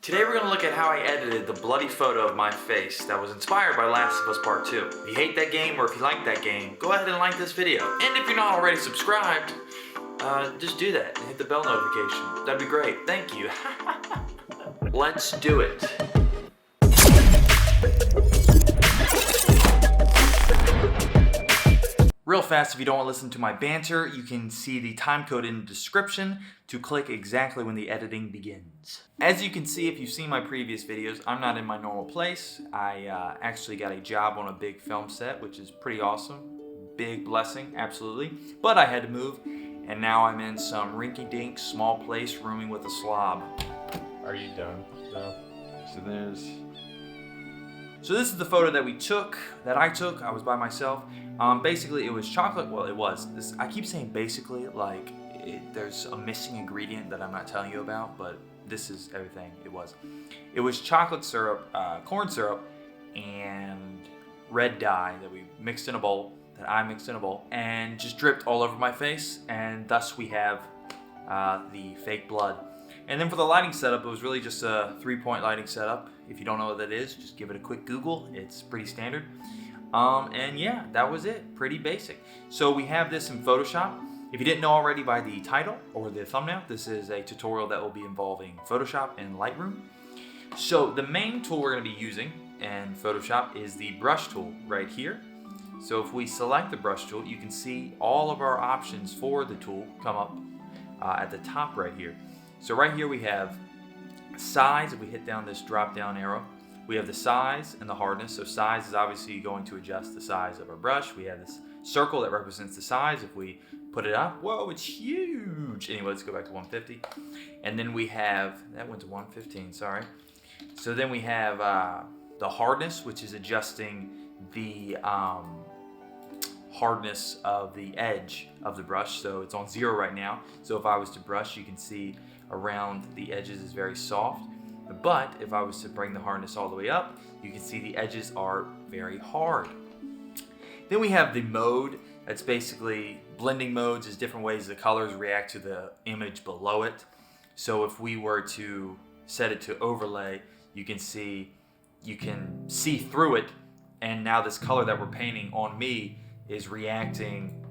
Today we're going to look at how I edited the bloody photo of my face that was inspired by Last of Us Part 2. If you hate that game or if you like that game, go ahead and like this video. And if you're not already subscribed, just do that and hit the bell notification. That'd be great. Thank you. Let's do it. Real fast, if you don't want to listen to my banter, you can see the time code in the description to click exactly when the editing begins. As you can see, if you've seen my previous videos, I'm not in my normal place. I actually got a job on a big film set, which is pretty awesome. Big blessing, absolutely. But I had to move, and now I'm in some rinky-dink small place rooming with a slob. Are you done? No. So this is the photo that I took. I was by myself. Basically, it was chocolate. Well, it was. I keep saying basically, like there's a missing ingredient that I'm not telling you about, but this is everything it was. It was chocolate syrup, corn syrup, and red dye that we mixed in a bowl, and just dripped all over my face, and thus we have the fake blood. And then for the lighting setup, it was really just a 3-point lighting setup. If you don't know what that is, just give it a quick Google. It's pretty standard. And yeah, that was it. Pretty basic. So we have this in Photoshop. If you didn't know already by the title or the thumbnail, this is a tutorial that will be involving Photoshop and Lightroom. So the main tool we're going to be using in Photoshop is the brush tool right here. So if we select the brush tool, you can see all of our options for the tool come up at the top right here. So right here we have size. If we hit down this drop down arrow, we have the size and the hardness. So size is obviously going to adjust the size of our brush. We have this circle that represents the size. If we put it up, whoa, it's huge. Anyway, let's go back to 150. And then we have, that went to 115, sorry. So then we have the hardness, which is adjusting the hardness of the edge of the brush. So it's on 0 right now. So if I was to brush, you can see around the edges is very soft. But if I was to bring the hardness all the way up, you can see the edges are very hard. Then we have the mode. That's basically blending modes, is different ways the colors react to the image below it. So if we were to set it to overlay, you can see through it, and now this color that we're painting on me is reacting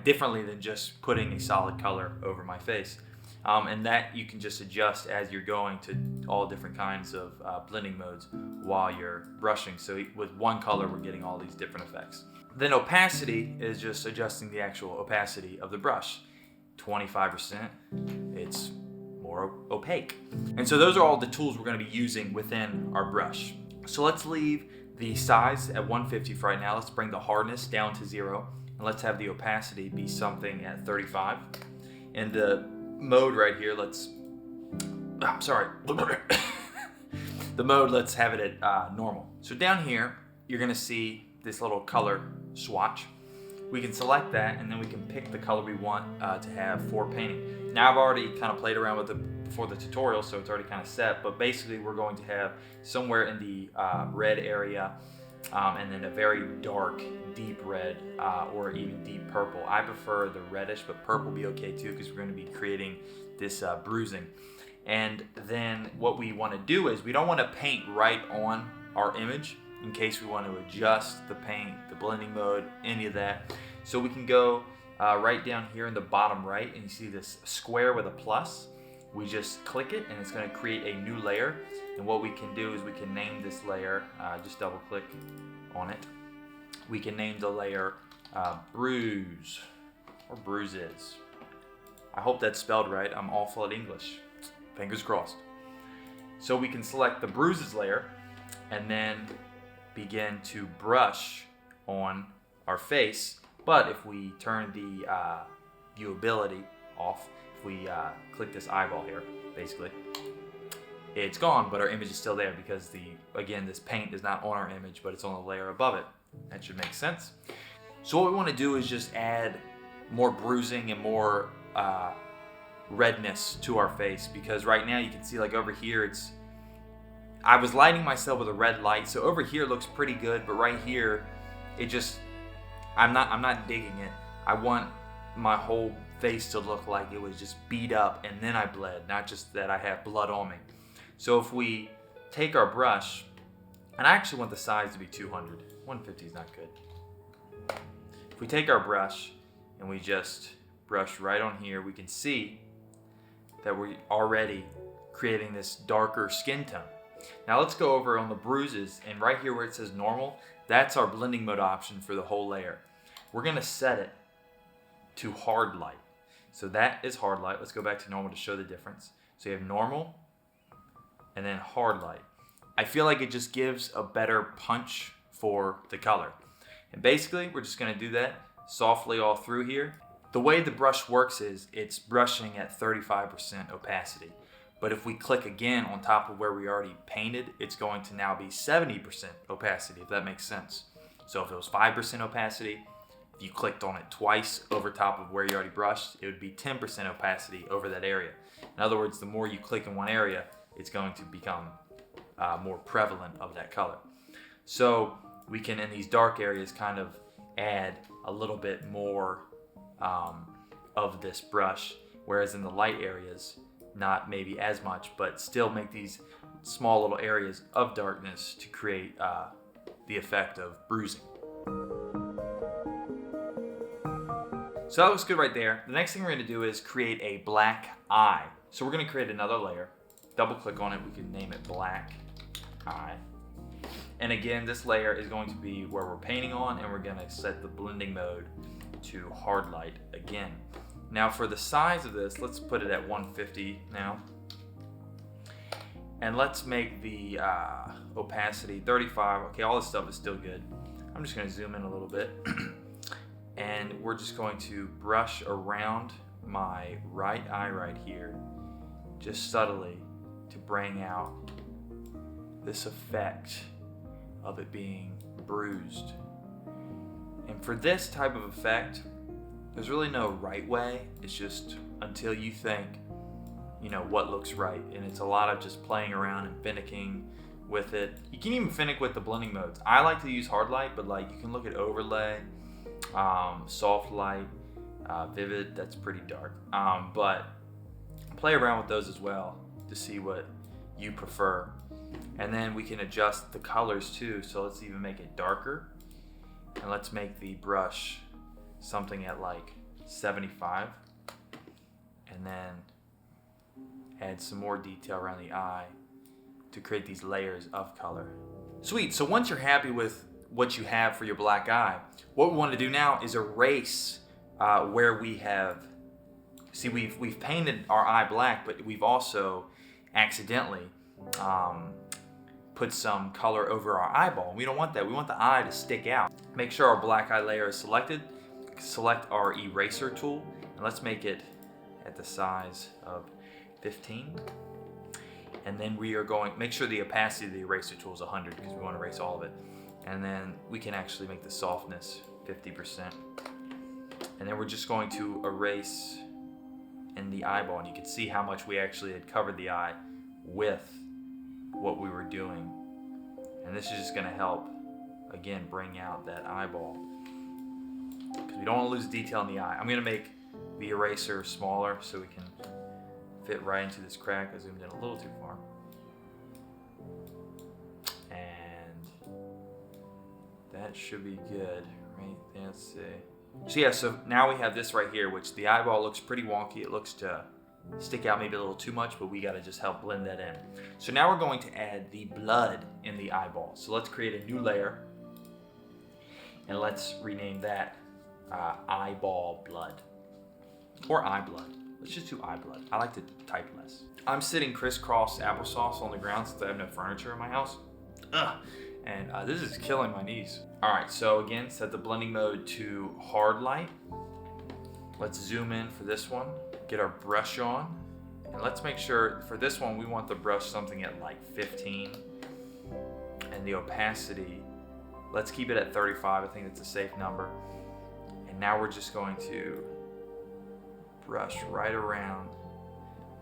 differently than just putting a solid color over my face. And that you can just adjust as you're going to all different kinds of blending modes while you're brushing. So with one color, we're getting all these different effects. Then opacity is just adjusting the actual opacity of the brush. 25%, it's more opaque. And so those are all the tools we're going to be using within our brush. So let's leave the size at 150 for right now. Let's bring the hardness down to 0. And let's have the opacity be something at 35. And the mode right here, the mode, let's have it at normal. So down here, you're gonna see this little color swatch. We can select that, and then we can pick the color we want to have for painting. Now I've already kind of played around with it before the tutorial, so it's already kind of set, but basically we're going to have somewhere in the red area, and then a very dark, deep red, or even deep purple. I prefer the reddish, but purple will be okay too, because we're going to be creating this bruising. And then what we want to do is we don't want to paint right on our image in case we want to adjust the paint, the blending mode, any of that. So we can go right down here in the bottom right, and you see this square with a plus. We just click it, and it's going to create a new layer. And what we can do is we can name this layer, just double click on it. We can name the layer Bruise, or Bruises. I hope that's spelled right. I'm awful at English. Fingers crossed. So we can select the Bruises layer, and then begin to brush on our face. But if we turn the viewability off, if we click this eyeball here, basically, it's gone, but our image is still there because again, this paint is not on our image, but it's on the layer above it. That should make sense. So what we want to do is just add more bruising and more redness to our face, because right now you can see, like over here, I was lighting myself with a red light, so over here it looks pretty good, but right here, I'm not digging it. I want my whole face to look like it was just beat up and then I bled, not just that I have blood on me. So if we take our brush, and I actually want the size to be 200. 150 is not good. If we take our brush and we just brush right on here, we can see that we're already creating this darker skin tone. Now let's go over on the bruises, and right here where it says normal, that's our blending mode option for the whole layer. We're gonna set it to hard light. So that is hard light. Let's go back to normal to show the difference. So you have normal and then hard light. I feel like it just gives a better punch for the color. And basically, we're just gonna do that softly all through here. The way the brush works is it's brushing at 35% opacity. But if we click again on top of where we already painted, it's going to now be 70% opacity, if that makes sense. So if it was 5% opacity, if you clicked on it twice over top of where you already brushed, it would be 10% opacity over that area. In other words, the more you click in one area, it's going to become more prevalent of that color. So we can, in these dark areas, kind of add a little bit more of this brush, whereas in the light areas, not maybe as much, but still make these small little areas of darkness to create the effect of bruising. So that looks good right there. The next thing we're going to do is create a black eye. So we're going to create another layer. Double click on it. We can name it black eye. And again, this layer is going to be where we're painting on, and we're going to set the blending mode to hard light again. Now for the size of this, let's put it at 150 now. And let's make the opacity 35. Okay, all this stuff is still good. I'm just going to zoom in a little bit. And we're just going to brush around my right eye right here, just subtly, to bring out this effect of it being bruised. And for this type of effect, there's really no right way. It's just until you think, you know, what looks right. And it's a lot of just playing around and finicking with it. You can even finick with the blending modes. I like to use hard light, but like you can look at overlay, soft light, vivid, that's pretty dark. But play around with those as well to see what you prefer. And then we can adjust the colors too. So let's even make it darker. And let's make the brush something at like 75. And then add some more detail around the eye to create these layers of color. Sweet, so once you're happy with what you have for your black eye, what we want to do now is erase where we have, see we've painted our eye black, but we've also accidentally put some color over our eyeball. We don't want that. We want the eye to stick out. Make sure our black eye layer is selected. Select our eraser tool, and let's make it at the size of 15. And then we are going, make sure the opacity of the eraser tool is 100 because we want to erase all of it. And then we can actually make the softness 50%. And then we're just going to erase in the eyeball, and you can see how much we actually had covered the eye with what we were doing. And this is just going to help, again, bring out that eyeball, because we don't want to lose detail in the eye. I'm going to make the eraser smaller so we can fit right into this crack. I zoomed in a little too far. And that should be good, right? Let's see. So yeah, so now we have this right here, which the eyeball looks pretty wonky. It looks to stick out maybe a little too much, but we got to just help blend that in. So now we're going to add the blood in the eyeball. So let's create a new layer, and let's rename that eyeball blood, or eye blood. Let's just do eye blood. I like to type less. I'm sitting crisscross applesauce on the ground since I have no furniture in my house. Ugh. And this is killing my knees. All right, so again, set the blending mode to hard light. Let's zoom in for this one, get our brush on, and let's make sure for this one, we want the brush something at like 15. And the opacity, let's keep it at 35. I think that's a safe number. And now we're just going to brush right around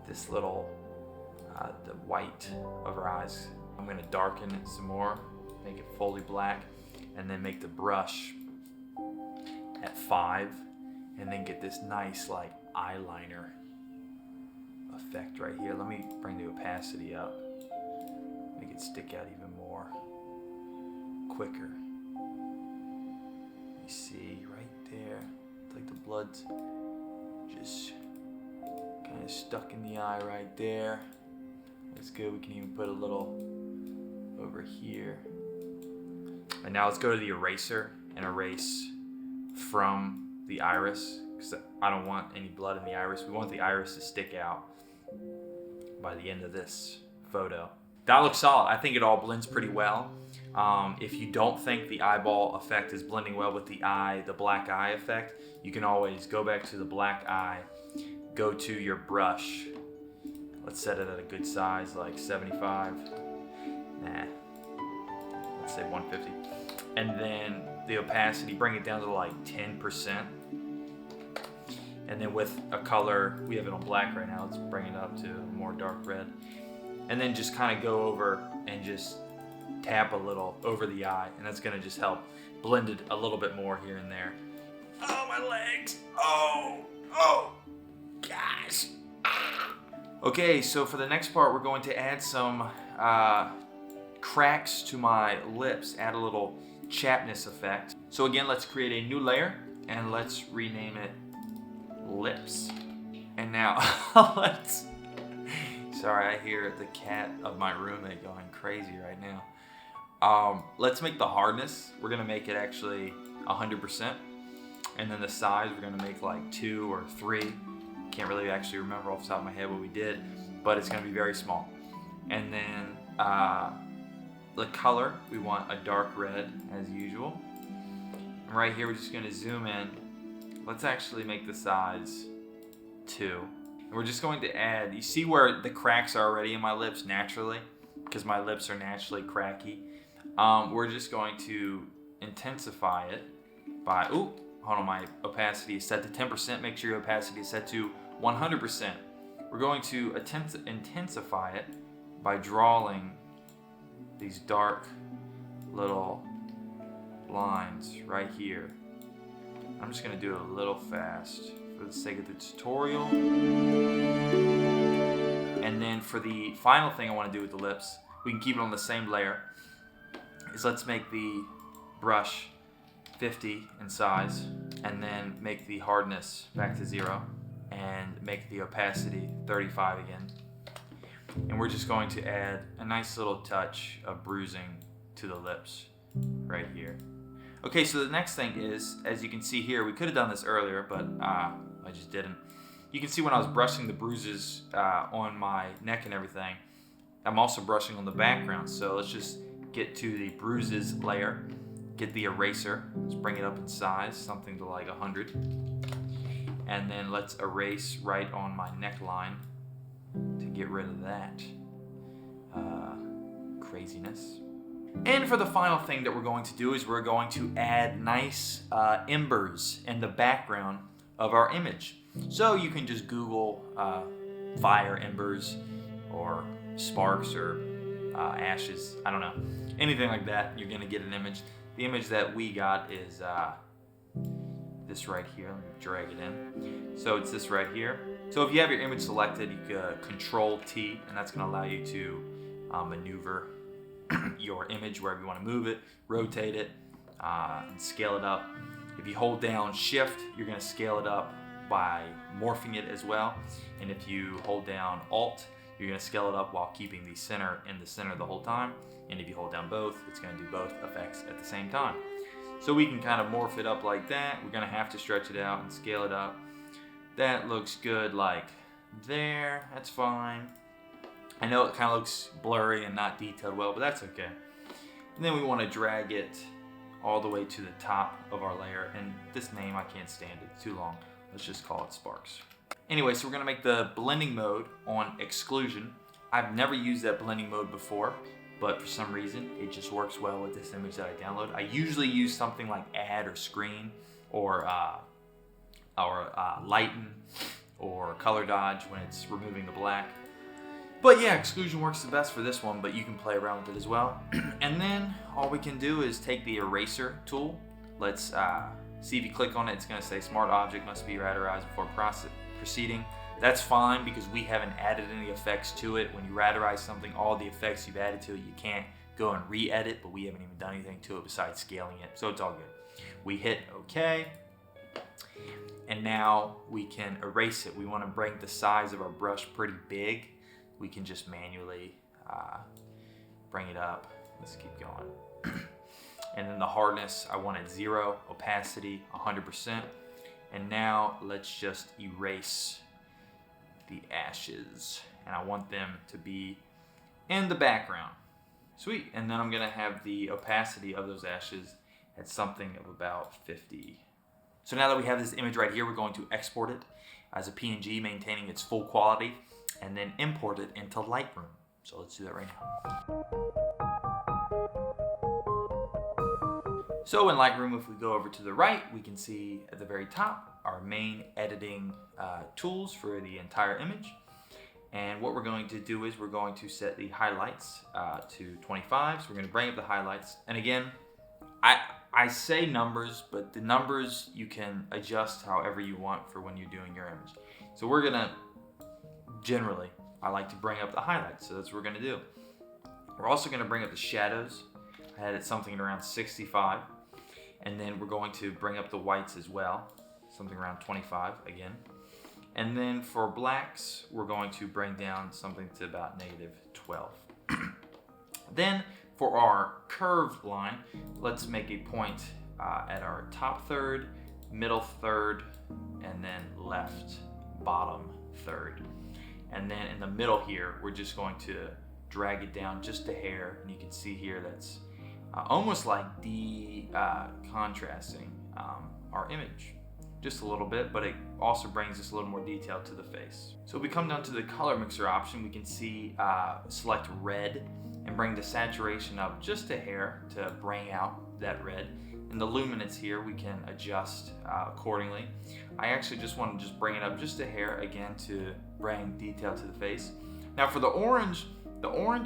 this little, the white of our eyes. I'm gonna darken it some more, make it fully black, and then make the brush at 5, and then get this nice like eyeliner effect right here. Let me bring the opacity up. it stick out even more quicker. You see right there, it's like the blood's just kind of stuck in the eye right there. That's good. We can even put a little over here. And now let's go to the eraser and erase from the iris, because I don't want any blood in the iris. We want the iris to stick out by the end of this photo. That looks solid. I think it all blends pretty well. If you don't think the eyeball effect is blending well with the eye, the black eye effect, you can always go back to the black eye, go to your brush. Let's set it at a good size, like 75. Nah, let's say 150. And then the opacity, bring it down to like 10%. And then with a color, we have it on black right now, let's bring it up to a more dark red. And then just kind of go over and just tap a little over the eye, and that's gonna just help blend it a little bit more here and there. Oh, my legs, oh, gosh. Okay, so for the next part, we're going to add some cracks to my lips, add a little chapness effect. So again, let's create a new layer, and let's rename it Lips. And now, sorry, I hear the cat of my roommate going crazy right now. Let's make the hardness, we're gonna make it actually 100%. And then the size, we're gonna make like 2 or 3. Can't really actually remember off the top of my head what we did, but it's gonna be very small. And then the color, we want a dark red as usual. And right here, we're just gonna zoom in. Let's actually make the size 2. And we're just going to add, you see where the cracks are already in my lips naturally, because my lips are naturally cracky. We're just going to intensify it by, hold on, my opacity is set to 10%. Make sure your opacity is set to 100%. We're going to intensify it by drawing these dark little lines right here. I'm just gonna do it a little fast for the sake of the tutorial. And then for the final thing I wanna do with the lips, we can keep it on the same layer, is let's make the brush 50 in size, and then make the hardness back to 0, and make the opacity 35 again. And we're just going to add a nice little touch of bruising to the lips right here. Okay, so the next thing is, as you can see here, we could have done this earlier, but I just didn't. You can see when I was brushing the bruises on my neck and everything, I'm also brushing on the background. So let's just get to the bruises layer, get the eraser, let's bring it up in size, something to like 100. And then let's erase right on my neckline to get rid of that craziness. And for the final thing that we're going to do is we're going to add nice embers in the background of our image. So you can just Google fire embers or sparks or ashes, I don't know, anything like that, you're gonna get an image. The image that we got is this right here. Let me drag it in. So it's this right here. So if you have your image selected, you can Control T, and that's gonna allow you to maneuver your image wherever you want to move it, rotate it, and scale it up. If you hold down Shift, you're going to scale it up by morphing it as well. And if you hold down Alt, you're going to scale it up while keeping the center in the center the whole time. And if you hold down both, it's going to do both effects at the same time. So we can kind of morph it up like that. We're going to have to stretch it out and scale it up. That looks good like there. That's fine. I know it kind of looks blurry and not detailed well, but that's okay. And then we want to drag it all the way to the top of our layer. And this name, I can't stand it, it's too long. Let's just call it Sparks. Anyway, so we're gonna make the blending mode on exclusion. I've never used that blending mode before, but for some reason, it just works well with this image that I download. I usually use something like Add or Screen or Lighten or Color Dodge when it's removing the black. But yeah, exclusion works the best for this one, but you can play around with it as well. And then all we can do is take the eraser tool. Let's see if you click on it, it's gonna say Smart Object must be raterized before proceeding. That's fine because we haven't added any effects to it. When you raterize something, all the effects you've added to it, you can't go and re-edit, but we haven't even done anything to it besides scaling it, so it's all good. We hit OK, and now we can erase it. We want to bring the size of our brush pretty big. We can just manually bring it up. Let's keep going. And then the hardness, I want it 0, opacity 100%. And now let's just erase the ashes, and I want them to be in the background. Sweet. And then I'm gonna have the opacity of those ashes at something of about 50. So now that we have this image right here, we're going to export it as a PNG, maintaining its full quality, and then import it into Lightroom. So let's do that right now. So in Lightroom, if we go over to the right, we can see at the very top our main editing tools for the entire image. And what we're going to do is we're going to set the highlights to 25. So we're going to bring up the highlights. And again, I say numbers, but the numbers you can adjust however you want for when you're doing your image. So we're going to, generally, I like to bring up the highlights. So that's what we're going to do. We're also going to bring up the shadows. I had it something around 65. And then we're going to bring up the whites as well, something around 25 again. And then for blacks, we're going to bring down something to about -12. Then for our curved line, let's make a point at our top third, middle third, and then left bottom third. And then in the middle here, we're just going to drag it down just a hair. And you can see here that's almost like contrasting our image just a little bit, but it also brings us a little more detail to the face. So if we come down to the color mixer option, we can see select red and bring the saturation up just a hair to bring out that red. And the luminance here we can adjust accordingly. I actually just want to bring it up just a hair again to bring detail to the face. Now for the orange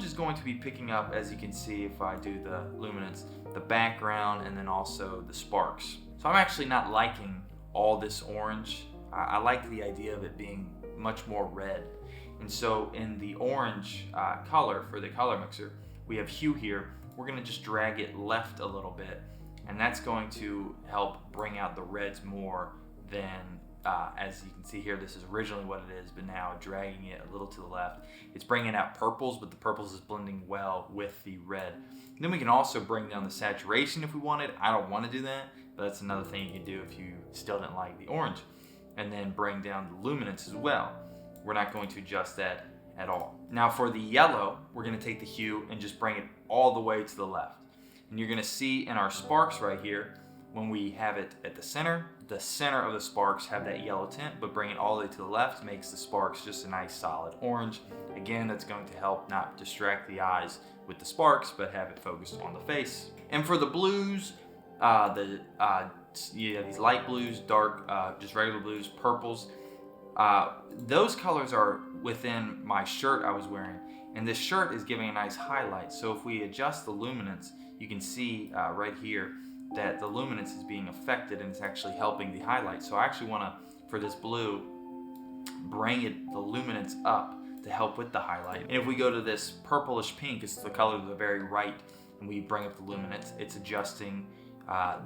is going to be picking up, as you can see if I do the luminance, the background and then also the sparks. So I'm actually not liking all this orange. I like the idea of it being much more red. And so in the orange color for the color mixer, we have hue here. We're gonna just drag it left a little bit, and that's going to help bring out the reds more than as you can see here, this is originally what it is, but now dragging it a little to the left, it's bringing out purples, but the purples is blending well with the red. And then we can also bring down the saturation if we wanted. I don't want to do that, but that's another thing you can do if you still didn't like the orange. And then bring down the luminance as well. We're not going to adjust that at all. Now for the yellow, we're going to take the hue and just bring it all the way to the left. And you're going to see in our sparks right here, when we have it at the center of the sparks have that yellow tint, but bring it all the way to the left makes the sparks just a nice solid orange. Again, that's going to help not distract the eyes with the sparks, but have it focused on the face. And for the blues, these light blues, dark, just regular blues, purples, those colors are within my shirt I was wearing, and this shirt is giving a nice highlight. So if we adjust the luminance, you can see right here that the luminance is being affected and it's actually helping the highlight. So I actually want to, for this blue, bring the luminance up to help with the highlight. And if we go to this purplish pink, it's the color to the very right, and we bring up the luminance, it's adjusting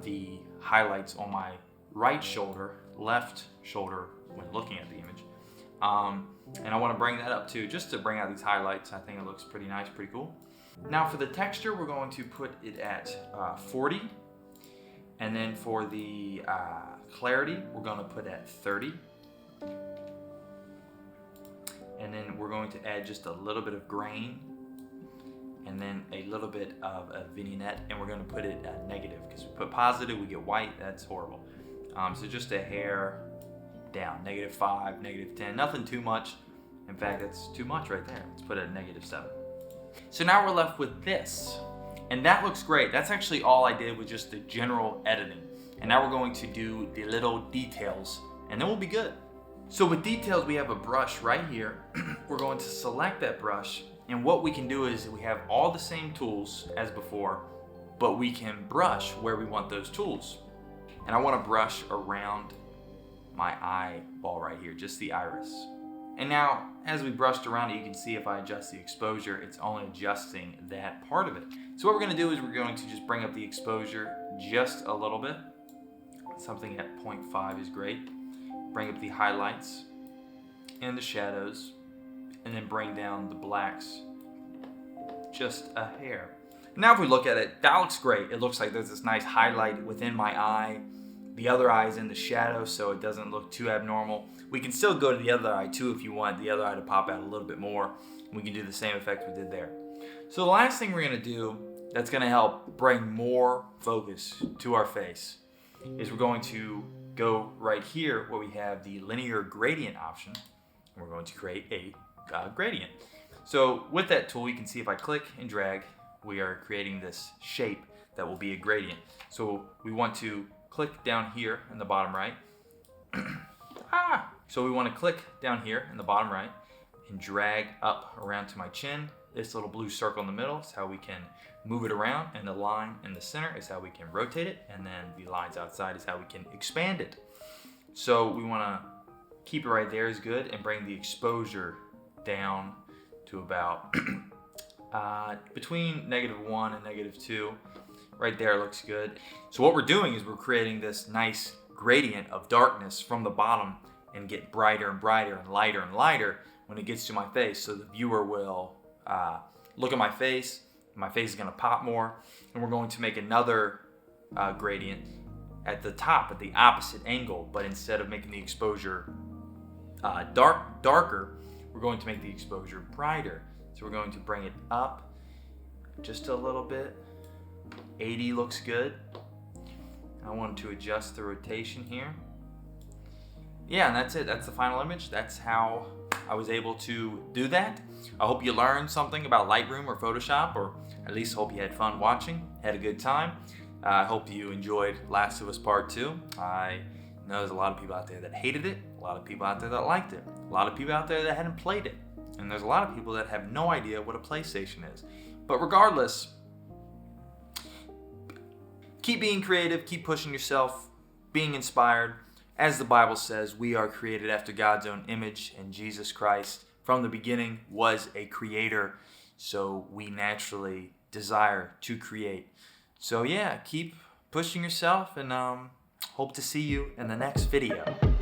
the highlights on my right shoulder, left shoulder when looking at the image. And I want to bring that up too, just to bring out these highlights. I think it looks pretty nice, pretty cool. Now for the texture, we're going to put it at 40. And then for the clarity, we're going to put at 30. And then we're going to add just a little bit of grain and then a little bit of a vignette, and we're going to put it at negative, because we put positive, we get white. That's horrible. So just a hair down, -5, -10, nothing too much. In fact, that's too much right there. Let's put it at -7. So now we're left with this. And that looks great. That's actually all I did with just the general editing. And now we're going to do the little details, and then we'll be good. So with details, we have a brush right here. We're going to select that brush, and what we can do is we have all the same tools as before, but we can brush where we want those tools. And I want to brush around my eyeball right here, just the iris. And now, as we brushed around it, you can see if I adjust the exposure, it's only adjusting that part of it. So what we're going to do is we're going to just bring up the exposure just a little bit. Something at 0.5 is great. Bring up the highlights and the shadows, and then bring down the blacks just a hair. Now if we look at it, that looks great. It looks like there's this nice highlight within my eye. The other eye is in the shadow, so it doesn't look too abnormal. We can still go to the other eye too if you want the other eye to pop out a little bit more. We can do the same effect we did there. So the last thing we're going to do that's going to help bring more focus to our face is we're going to go right here where we have the linear gradient option. And we're going to create a gradient. So with that tool, you can see if I click and drag, we are creating this shape that will be a gradient. So we want to click down here in the bottom right. So we want to click down here in the bottom right and drag up around to my chin. This little blue circle in the middle is how we can move it around, and the line in the center is how we can rotate it, and then the lines outside is how we can expand it. So we want to keep it right there is good, and bring the exposure down to about between -1 and -2. Right there looks good. So what we're doing is we're creating this nice gradient of darkness from the bottom and get brighter and brighter and lighter when it gets to my face. So the viewer will look at my face is going to pop more, and we're going to make another gradient at the top at the opposite angle, but instead of making the exposure darker, we're going to make the exposure brighter. So we're going to bring it up just a little bit. 80 looks good. I want to adjust the rotation here. Yeah, and that's it. That's the final image. That's how I was able to do that. I hope you learned something about Lightroom or Photoshop, or at least hope you had fun watching, had a good time. I hope you enjoyed Last of Us Part 2. I know there's a lot of people out there that hated it, a lot of people out there that liked it, a lot of people out there that hadn't played it, and there's a lot of people that have no idea what a PlayStation is. But regardless, keep being creative, keep pushing yourself, being inspired. As the Bible says, we are created after God's own image, and Jesus Christ from the beginning was a creator, so we naturally desire to create. So yeah, keep pushing yourself, and hope to see you in the next video.